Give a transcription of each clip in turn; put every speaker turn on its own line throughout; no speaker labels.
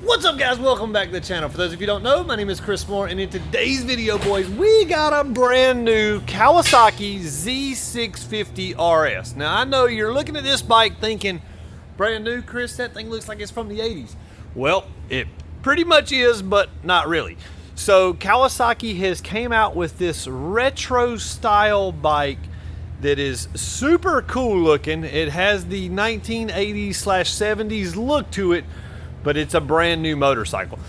What's up, guys? Welcome back to the channel. For those of you who don't know, my name is Chris Moore, and in today's video, boys, we got a brand new Kawasaki Z650RS. Now, I know you're looking at this bike thinking, brand new, Chris, that thing looks like it's from the 80s. Well, it pretty much is, but not really. So Kawasaki has came out with this retro style bike that is super cool looking. It has the 1980s/70s look to it, but it's a brand new motorcycle.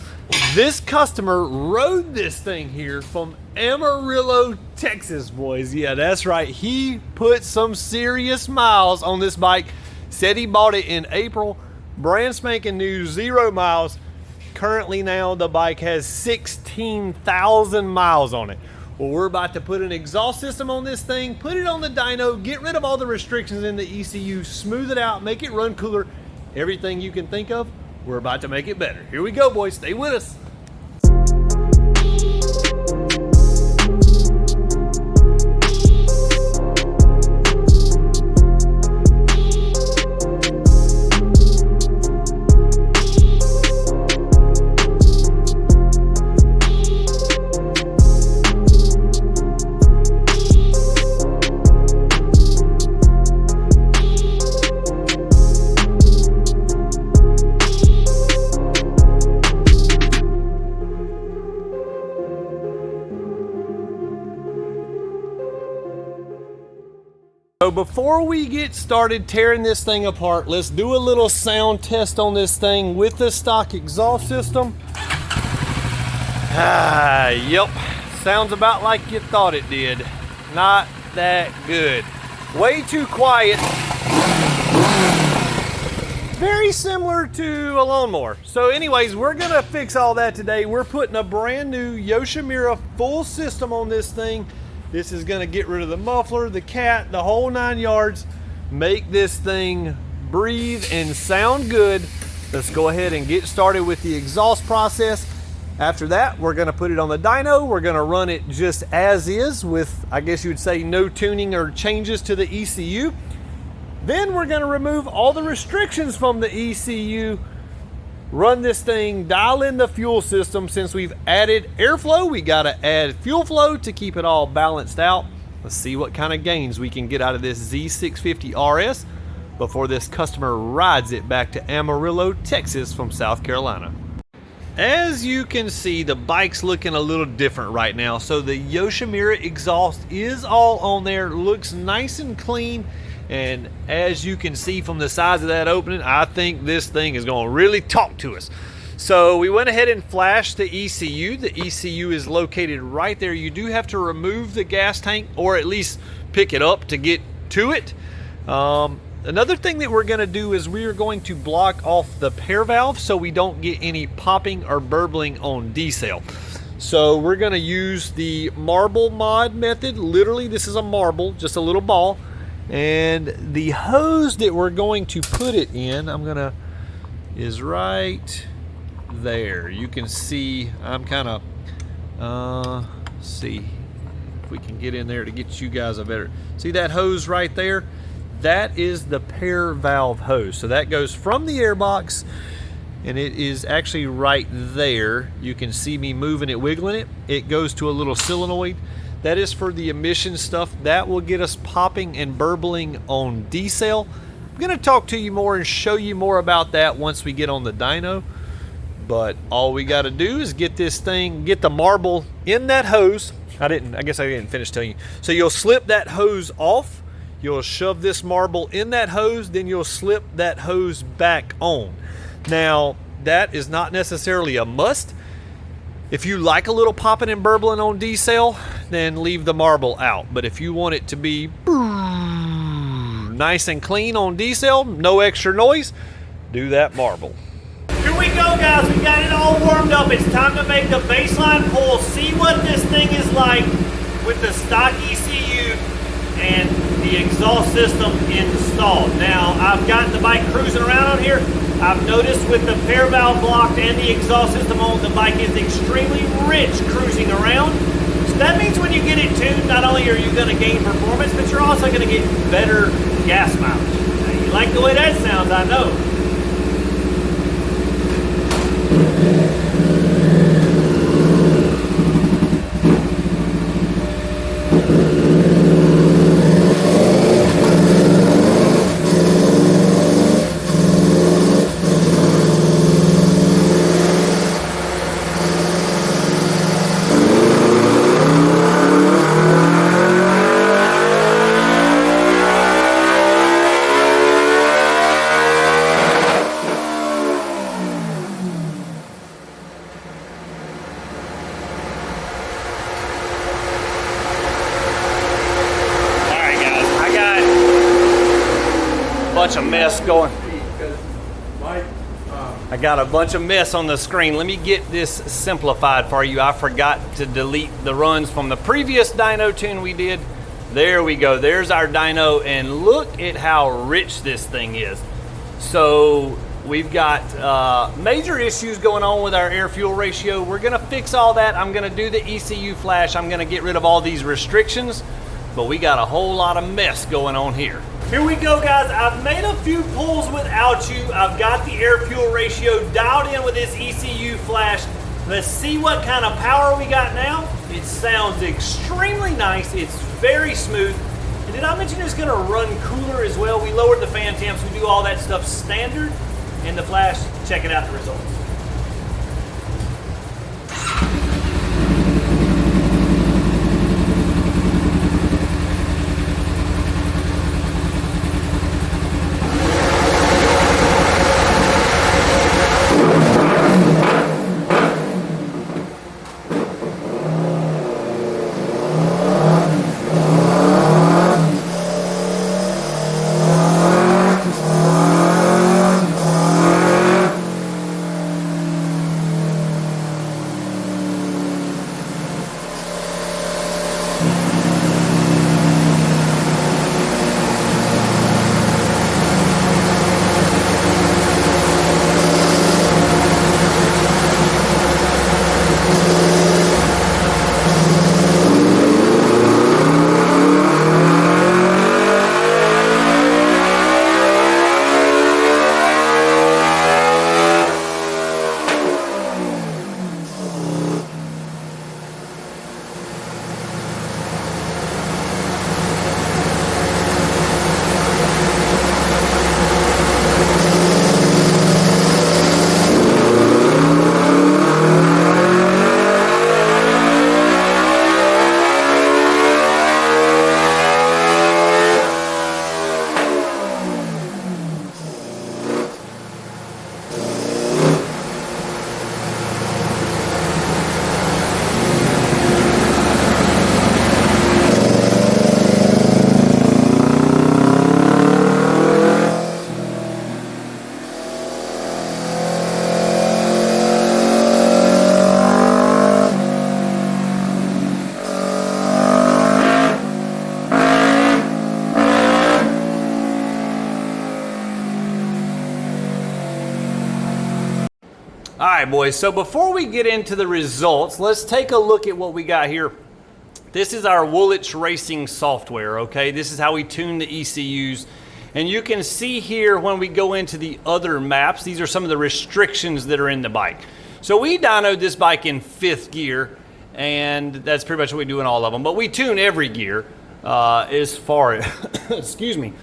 This customer rode this thing here from Amarillo, Texas, boys. Yeah, that's right. He put some serious miles on this bike. Said he bought it in April, brand spanking new, 0 miles. Currently now the bike has 16,000 miles on it. Well, we're about to put an exhaust system on this thing, put it on the dyno, get rid of all the restrictions in the ECU, smooth it out, make it run cooler, everything you can think of. We're about to make it better. Here we go, boys. Stay with us. So before we get started tearing this thing apart, let's do a little sound test on this thing with the stock exhaust system. Yep, sounds about like you thought it did. Not that good. Way too quiet. Very similar to a lawnmower. So anyways, we're gonna fix all that today. We're putting a brand new Yoshimura full system on this thing. This is gonna get rid of the muffler, the cat, the whole 9 yards, make this thing breathe and sound good. Let's go ahead and get started with the exhaust process. After that, we're gonna put it on the dyno. We're gonna run it just as is with, I guess you would say, no tuning or changes to the ECU. Then we're gonna remove all the restrictions from the ECU, run this thing, dial in the fuel system. Since we've added airflow, we gotta add fuel flow to keep it all balanced out. Let's see what kind of gains we can get out of this Z650RS before this customer rides it back to Amarillo, Texas from South Carolina. As you can see, the bike's looking a little different right now. So the Yoshimura exhaust is all on there, looks nice and clean. And as you can see from the size of that opening, I think this thing is going to really talk to us. So we went ahead and flashed the ECU. The ECU is located right there. You do have to remove the gas tank, or at least pick it up to get to it. Another thing that we're going to do is we are going to block off the pair valve so we don't get any popping or burbling on decel. So we're going to use the marble mod method. Literally, this is a marble, just a little ball. And the hose that we're going to put it in, is right there. You can see I'm kind of, see if we can get in there to get you guys a better, see that hose right there? That is the pair valve hose. So that goes from the airbox, and it is actually right there. You can see me moving it, wiggling it. It goes to a little solenoid. That is for the emission stuff. That will get us popping and burbling on decel. I'm gonna talk to you more and show you more about that once we get on the dyno. But all we gotta do is get this thing, get the marble in that hose. I guess I didn't finish telling you. So you'll slip that hose off. You'll shove this marble in that hose, then you'll slip that hose back on. Now, that is not necessarily a must. If you like a little popping and burbling on decel, then leave the marble out. But if you want it to be nice and clean on decel, no extra noise, do that marble. Here we go, guys. We got it all warmed up. It's time to make the baseline pull. See what this thing is like with the stock ECU and the exhaust system installed. Now, I've got the bike cruising around on here. I've noticed with the pair valve blocked and the exhaust system on, the bike is extremely rich cruising around. So that means when you get it tuned, not only are you going to gain performance, but you're also going to get better gas mileage. Now, you like the way that sounds, I know. bunch of mess going. I got a bunch of mess on the screen. Let me get this simplified for you. I forgot to delete the runs from the previous dyno tune we did. There we go. There's our dyno, and look at how rich this thing is. So we've got major issues going on with our air-fuel ratio. We're gonna fix all that. I'm gonna do the ECU flash. I'm gonna get rid of all these restrictions, but we got a whole lot of mess going on here. Here we go, guys. I've made a few pulls without you. I've got the air-fuel ratio dialed in with this ECU flash. Let's see what kind of power we got now. It sounds extremely nice. It's very smooth. And did I mention it's gonna run cooler as well? We lowered the fan temps. We do all that stuff standard in the flash. Check it out, the results. All right, boys, so before we get into the results, let's take a look at what we got here. This is our Woolwich Racing software, okay? This is how we tune the ECUs. And you can see here when we go into the other maps, these are some of the restrictions that are in the bike. So we dynoed this bike in 5th gear, and that's pretty much what we do in all of them. But we tune every gear as far as, excuse me,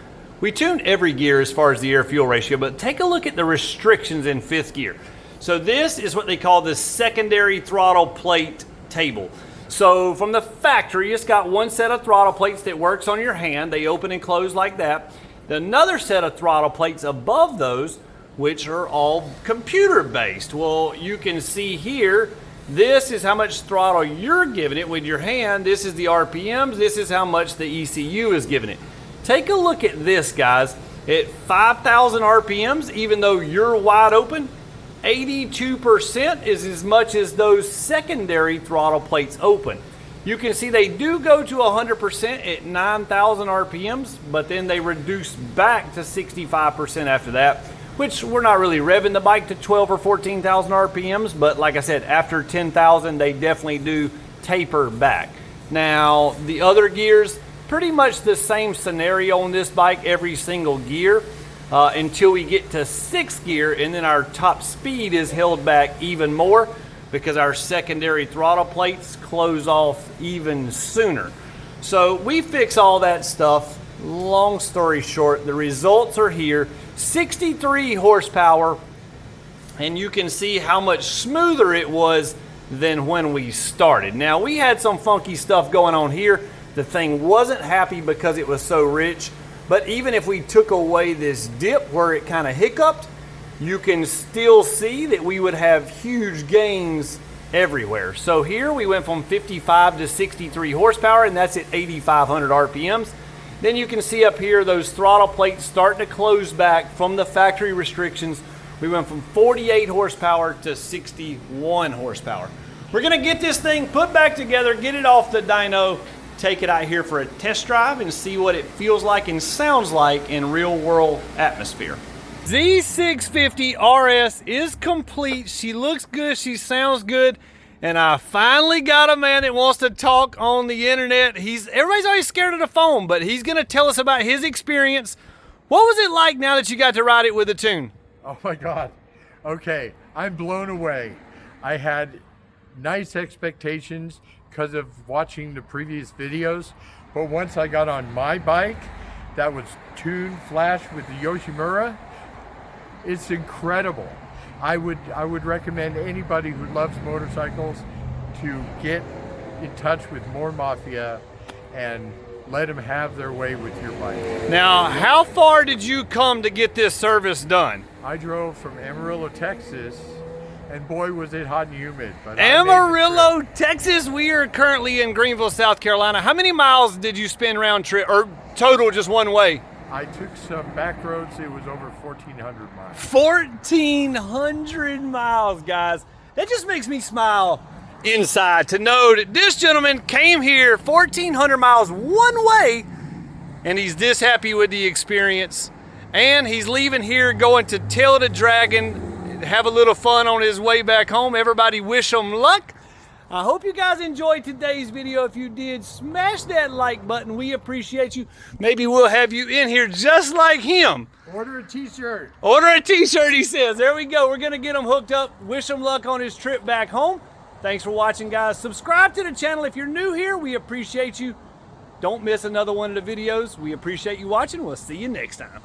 we tune every gear as far as the air-fuel ratio, but take a look at the restrictions in 5th gear. So this is what they call the secondary throttle plate table. So from the factory, it's got one set of throttle plates that works on your hand. They open and close like that. Another set of throttle plates above those, which are all computer based. Well, you can see here, this is how much throttle you're giving it with your hand. This is the RPMs. This is how much the ECU is giving it. Take a look at this, guys. At 5,000 RPMs, even though you're wide open, 82% is as much as those secondary throttle plates open. You can see they do go to 100% at 9,000 RPMs, but then they reduce back to 65% after that, which we're not really revving the bike to 12 or 14,000 RPMs, but like I said, after 10,000, they definitely do taper back. Now, the other gears, pretty much the same scenario on this bike, every single gear. Until we get to 6th gear, and then our top speed is held back even more because our secondary throttle plates close off even sooner. So we fix all that stuff. Long story short, the results are here. 63 horsepower, and you can see how much smoother it was than when we started. Now, we had some funky stuff going on here. The thing wasn't happy because it was so rich. But even if we took away this dip where it kind of hiccuped, you can still see that we would have huge gains everywhere. So here we went from 55 to 63 horsepower, and that's at 8,500 RPMs. Then you can see up here those throttle plates starting to close back from the factory restrictions. We went from 48 horsepower to 61 horsepower. We're gonna get this thing put back together, get it off the dyno, take it out here for a test drive and see what it feels like and sounds like in real world atmosphere. Z650RS is complete. She looks good, she sounds good. And I finally got a man that wants to talk on the internet. Everybody's always scared of the phone, but he's gonna tell us about his experience. What was it like now that you got to ride it with a tune?
Oh my God. Okay, I'm blown away. I had nice expectations because of watching the previous videos, but once I got on my bike that was tuned flashed with the Yoshimura, it's incredible. I would recommend anybody who loves motorcycles to get in touch with Moore Mafia and let them have their way with your bike.
Now, how far did you come to get this service done?
I drove from Amarillo, Texas, and boy was it hot and humid. But
Amarillo, Texas. We are currently in Greenville, South Carolina. How many miles did you spend round trip, or total just one way?
I took some back roads. It was over 1,400 miles.
1,400 miles, guys. That just makes me smile inside to know that this gentleman came here 1,400 miles one way, and he's this happy with the experience. And he's leaving here going to Tail of the Dragon, have a little fun on his way back home. Everybody wish him luck. I hope you guys enjoyed today's video. If you did, smash that like button. We appreciate you. Maybe we'll have you in here just like him.
Order a t-shirt.
Order a t-shirt, he says. There we go. We're going to get him hooked up. Wish him luck on his trip back home. Thanks for watching, guys. Subscribe to the channel if you're new here. We appreciate you. Don't miss another one of the videos. We appreciate you watching. We'll see you next time.